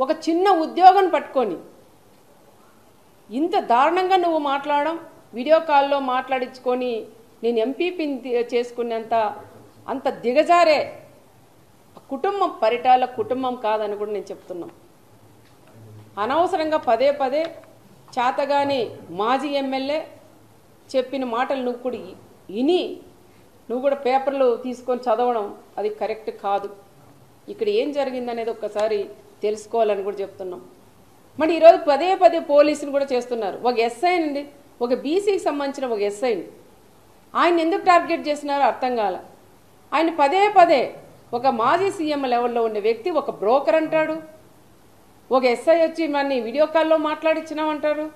ఒక చిన్న ఉద్యోగం పట్టుకొని ఇంత దారుణంగా నువ్వు మాట్లాడడం, వీడియో కాల్లో మాట్లాడించుకొని నేను ఎంపీపీని చేసుకునేంత అంత దిగజారే కుటుంబం పరిటాల కుటుంబం కాదని కూడా నేను చెప్తున్నాను. అనవసరంగా పదే పదే చేతగాని మాజీ ఎమ్మెల్యే చెప్పిన మాటలు నువ్వు కూడా విని నువ్వు కూడా పేపర్లు తీసుకొని చదవడం అది కరెక్ట్ కాదు. ఇక్కడ ఏం జరిగిందనేది ఒక్కసారి తెలుసుకోవాలని కూడా చెప్తున్నాం. మరి ఈరోజు పదే పదే పోలీసులు కూడా చేస్తున్నారు. ఒక ఎస్ఐనండి, ఒక బీసీకి సంబంధించిన ఒక ఎస్ఐని ఆయన ఎందుకు టార్గెట్ చేస్తున్నారో అర్థం కాల. ఆయన పదే పదే ఒక మాజీ సీఎం లెవెల్లో ఉండే వ్యక్తి ఒక బ్రోకర్ అంటాడు, ఒక ఎస్ఐ వచ్చి మన వీడియో కాల్లో మాట్లాడించినామంటారు.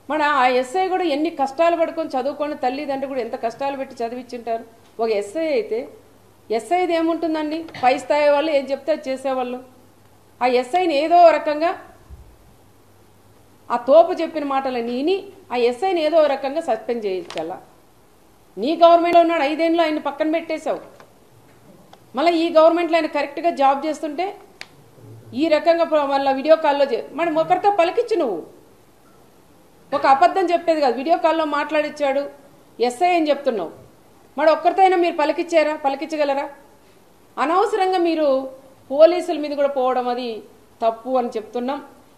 మన ఆ ఎస్ఐ కూడా ఎన్ని కష్టాలు పడుకొని చదువుకొని తల్లిదండ్రులు కూడా ఎంత కష్టాలు పెట్టి చదివించుంటారు. ఒక ఎస్ఐ అయితే ఎస్ఐది ఏముంటుందండి, పై స్థాయి వాళ్ళు ఏం చెప్తే చేసేవాళ్ళు. ఆ ఎస్ఐని ఏదో రకంగా ఆ తోపు చెప్పిన మాటలని విని ఆ ఎస్ఐని ఏదో రకంగా సస్పెండ్ చేయించాల. నీ గవర్నమెంట్లో ఉన్నాడు, 5 ఏళ్ళు ఆయన పక్కన పెట్టేశావు. మళ్ళీ ఈ గవర్నమెంట్లో ఆయన కరెక్ట్గా జాబ్ చేస్తుంటే ఈ రకంగా మళ్ళీ వీడియో కాల్లో మరి ఒకరితో పలికించు. నువ్వు ఒక అబద్ధం చెప్పేది కాదు, వీడియో కాల్లో మాట్లాడిచ్చాడు ఎస్ఐ అని చెప్తున్నావు. మరి ఒక్కరితో అయినా మీరు పలికించగలరా? అనవసరంగా మీరు పోలీసుల మీద కూడా పోవడం అది తప్పు అని చెప్తున్నాం.